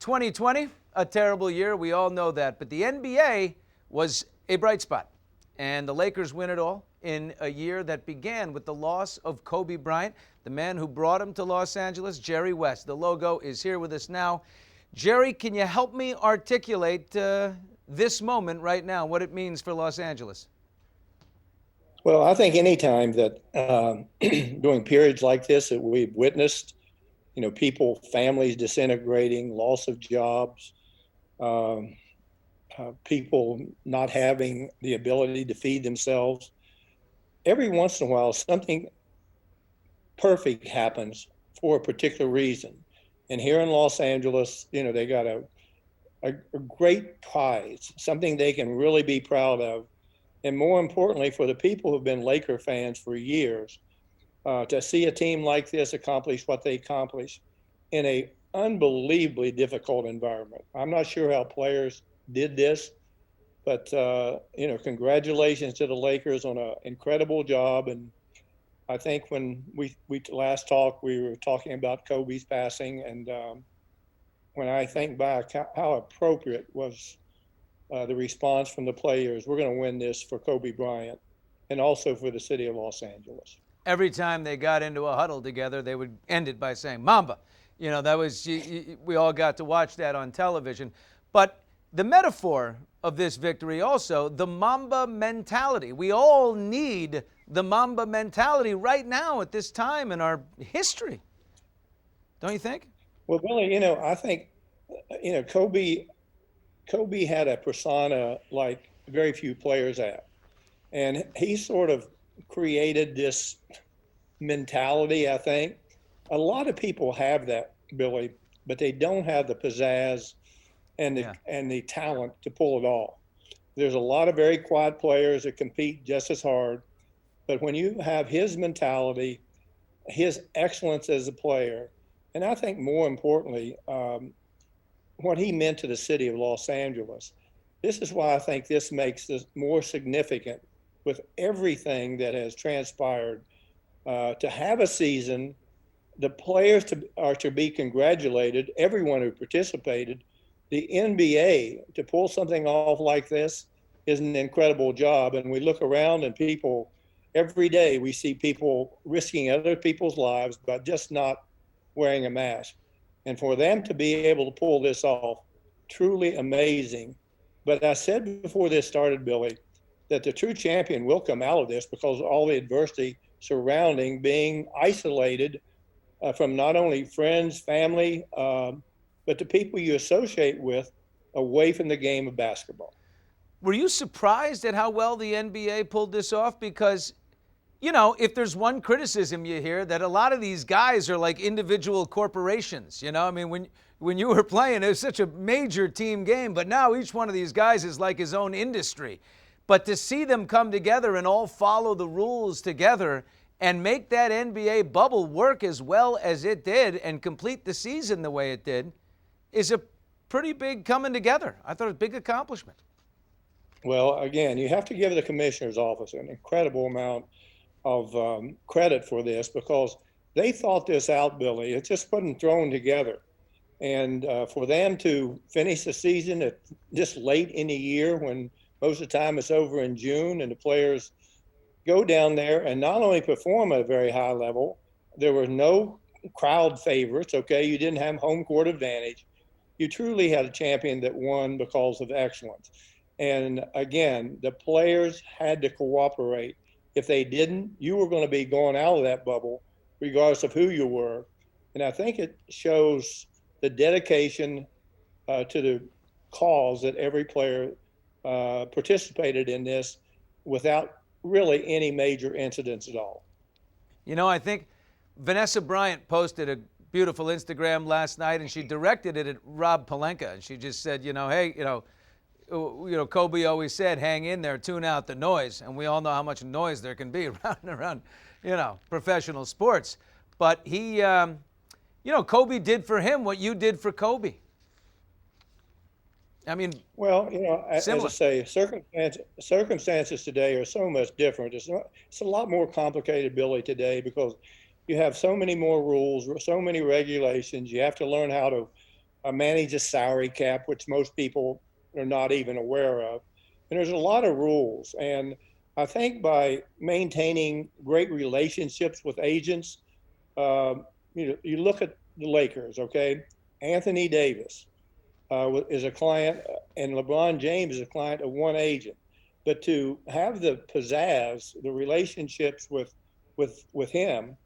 2020, a terrible year. We all know that. But the NBA was a bright spot. And the Lakers win it all in a year that began with the loss of Kobe Bryant, the man who brought him to Los Angeles, Jerry West. The logo is here with us now. Jerry, can you help me articulate this moment right now, what it means for Los Angeles? Well, I think any time that during periods like this that we've witnessed, people, families disintegrating, loss of jobs, people not having the ability to feed themselves, every once in a while something perfect happens for a particular reason. And here in Los Angeles, they got a great prize, something they can really be proud of. And more importantly, for the people who've been Laker fans for years, to see a team like this accomplish what they accomplished in a unbelievably difficult environment. I'm not sure how players did this, but congratulations to the Lakers on an incredible job. And I think when we last talked, we were talking about Kobe's passing, and when I think back, how appropriate was the response from the players. We're going to win this for Kobe Bryant and also for the city of Los Angeles. Every time they got into a huddle together, they would end it by saying, Mamba. That was, we all got to watch that on television. But the metaphor of this victory also, the Mamba mentality. We all need the Mamba mentality right now at this time in our history. Don't you think? Well, Billy, I think, Kobe had a persona like very few players have. And he sort of created this mentality, I think. A lot of people have that, Billy, but they don't have the pizzazz and the talent to pull it off. There's a lot of very quiet players that compete just as hard, but when you have his mentality, his excellence as a player, and I think more importantly, what he meant to the city of Los Angeles, this is why I think this makes this more significant with everything that has transpired. To have a season, the players are to be congratulated, everyone who participated. The NBA, to pull something off like this, is an incredible job. And we look around and people, every day we see people risking other people's lives by just not wearing a mask. And for them to be able to pull this off, truly amazing. But I said before this started, Billy, that the true champion will come out of this because of all the adversity surrounding being isolated from not only friends, family, but the people you associate with away from the game of basketball. Were you surprised at how well the NBA pulled this off? Because, if there's one criticism you hear, that a lot of these guys are like individual corporations. When you were playing, it was such a major team game, but now each one of these guys is like his own industry. But to see them come together and all follow the rules together and make that NBA bubble work as well as it did and complete the season the way it did is a pretty big coming together. I thought it was a big accomplishment. Well, again, you have to give the commissioner's office an incredible amount of credit for this because they thought this out, Billy. It just wasn't thrown together. And for them to finish the season at this late in the year when most of the time it's over in June and the players go down there and not only perform at a very high level, there were no crowd favorites, okay? You didn't have home court advantage. You truly had a champion that won because of excellence. And again, the players had to cooperate. If they didn't, you were going to be going out of that bubble regardless of who you were. And I think it shows the dedication to the cause that every player participated in this without really any major incidents at all. I think Vanessa Bryant posted a beautiful Instagram last night, and she directed it at Rob Pelinka, and she just said, hey, Kobe always said, hang in there, tune out the noise, and we all know how much noise there can be around professional sports. But he, Kobe did for him what you did for Kobe. Well, as I say, circumstances today are so much different. It's a lot more complicated, Billy, today because you have so many more rules, so many regulations. You have to learn how to manage a salary cap, which most people are not even aware of. And there's a lot of rules. And I think by maintaining great relationships with agents, you look at the Lakers, okay? Anthony Davis is a client, and LeBron James is a client of one agent. But to have the pizzazz, the relationships with him,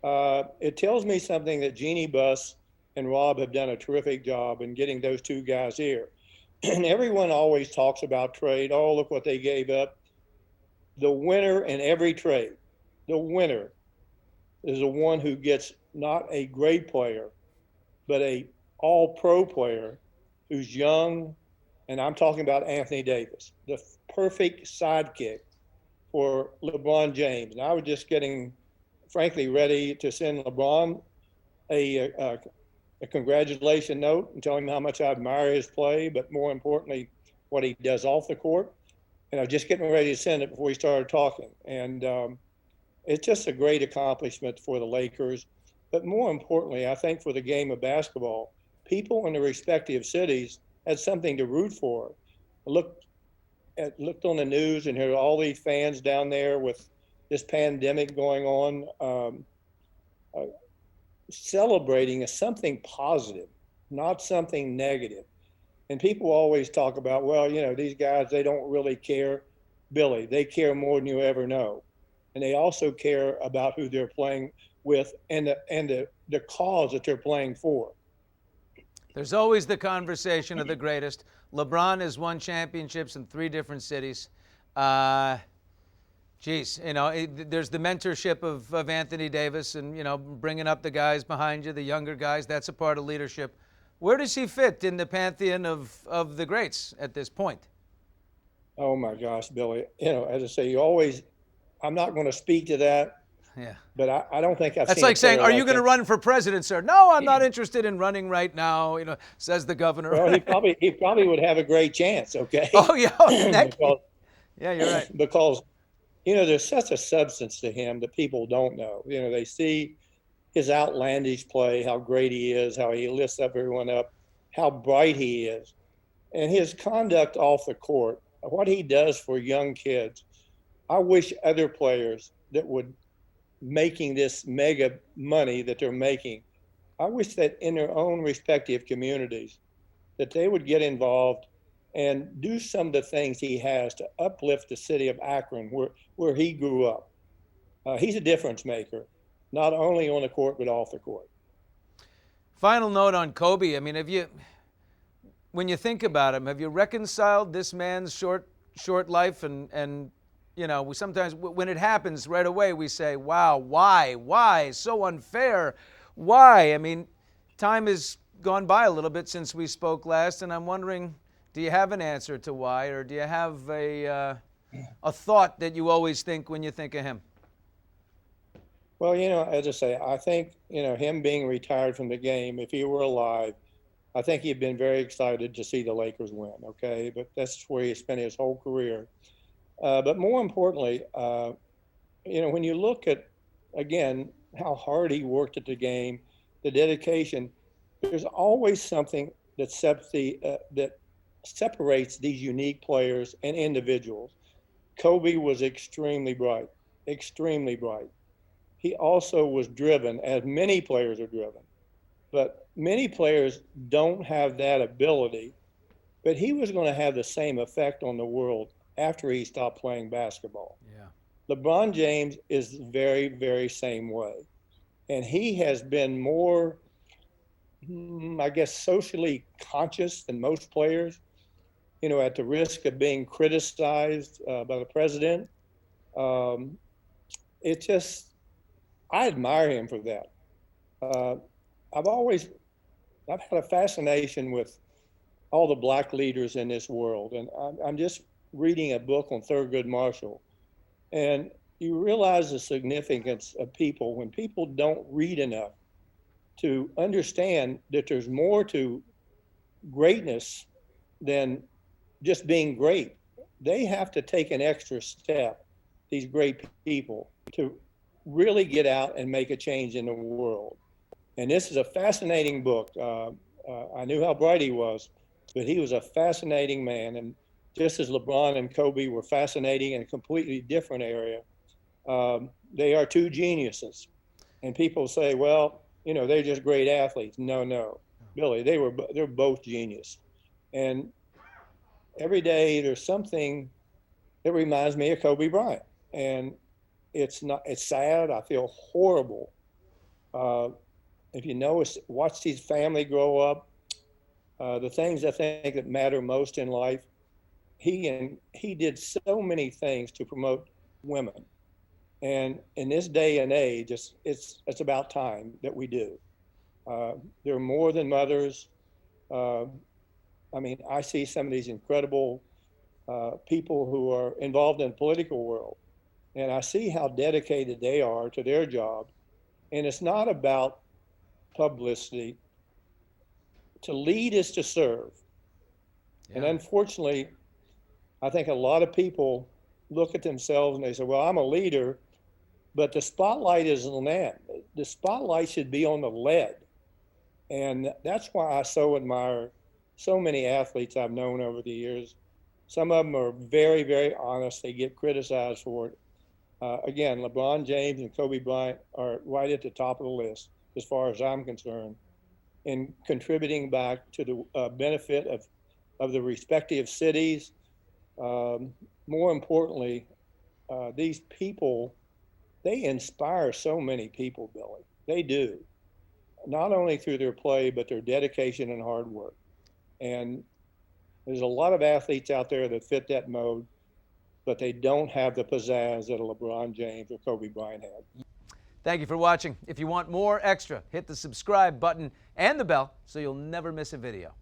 it tells me something that Jeannie Buss and Rob have done a terrific job in getting those two guys here. And everyone always talks about trade. Oh, look what they gave up. The winner in every trade, the winner is the one who gets not a great player, but a all-pro player who's young, and I'm talking about Anthony Davis, the perfect sidekick for LeBron James. And I was just getting, frankly, ready to send LeBron a congratulation note and tell him how much I admire his play, but more importantly, what he does off the court. And I was just getting ready to send it before we started talking. And it's just a great accomplishment for the Lakers. But more importantly, I think for the game of basketball, people in the respective cities had something to root for. I looked on the news and heard all these fans down there with this pandemic going on, celebrating as something positive, not something negative. And people always talk about, well, these guys, they don't really care. Billy, they care more than you ever know. And they also care about who they're playing with and the cause that they're playing for. There's always the conversation of the greatest. LeBron has won championships in 3 different cities. There's the mentorship of Anthony Davis and, bringing up the guys behind you, the younger guys. That's a part of leadership. Where does he fit in the pantheon of the greats at this point? Oh, my gosh, Billy. As I say, I'm not going to speak to that. Yeah. But I don't think I've That's seen like saying, are you going to him. run for president, sir? No, I'm not interested in running right now, says the governor. Well, he probably would have a great chance, okay? Oh, yeah. Yeah, you're right. Because, there's such a substance to him that people don't know. They see his outlandish play, how great he is, how he lifts up everyone up, how bright he is. And his conduct off the court, what he does for young kids. I wish other players that would making this mega money that they're making, I wish that in their own respective communities that they would get involved and do some of the things he has to uplift the city of Akron where he grew up. He's a difference maker, not only on the court but off the court. Final note on Kobe. I mean, when you think about him, have you reconciled this man's short life and we sometimes, when it happens right away, we say, wow, why? So unfair. Why? I mean, time has gone by a little bit since we spoke last, and I'm wondering, do you have an answer to why, or do you have a thought that you always think when you think of him? Well, as I say, I think, him being retired from the game, if he were alive, I think he'd been very excited to see the Lakers win, okay? But that's where he spent his whole career. But more importantly, when you look at, again, how hard he worked at the game, the dedication, there's always something that separates these unique players and individuals. Kobe was extremely bright, extremely bright. He also was driven, as many players are driven, but many players don't have that ability. But he was going to have the same effect on the world after he stopped playing basketball. Yeah. LeBron James is the very, very same way. And he has been more, I guess, socially conscious than most players, at the risk of being criticized by the president. I admire him for that. I've had a fascination with all the black leaders in this world. And I'm just reading a book on Thurgood Marshall. And you realize the significance of people when people don't read enough to understand that there's more to greatness than just being great. They have to take an extra step, these great people, to really get out and make a change in the world. And this is a fascinating book. I knew how bright he was, but he was a fascinating man. And just as LeBron and Kobe were fascinating in a completely different area, they are two geniuses. And people say, well, you know, they're just great athletes. No, no, Billy, they're both genius. And every day there's something that reminds me of Kobe Bryant. And it's sad. I feel horrible. Uh, if you know, watch his family grow up, the things I think that matter most in life, he did so many things to promote women. And in this day and age, it's about time that we do. They're more than mothers. Uh, I mean, I see some of these incredible people who are involved in the political world, and I see how dedicated they are to their job. And it's not about publicity. To lead is to serve. And Yeah. unfortunately, I think a lot of people look at themselves and they say, well, I'm a leader, but the spotlight isn't on that. The spotlight should be on the lead. And that's why I so admire so many athletes I've known over the years. Some of them are very, very honest. They get criticized for it. Again, LeBron James and Kobe Bryant are right at the top of the list, as far as I'm concerned, in contributing back to the benefit of the respective cities. More importantly, these people, they inspire so many people, Billy. They do, not only through their play, but their dedication and hard work. And there's a lot of athletes out there that fit that mode, but they don't have the pizzazz that a LeBron James or Kobe Bryant had. Thank you for watching. If you want more extra, hit the subscribe button and the bell so you'll never miss a video.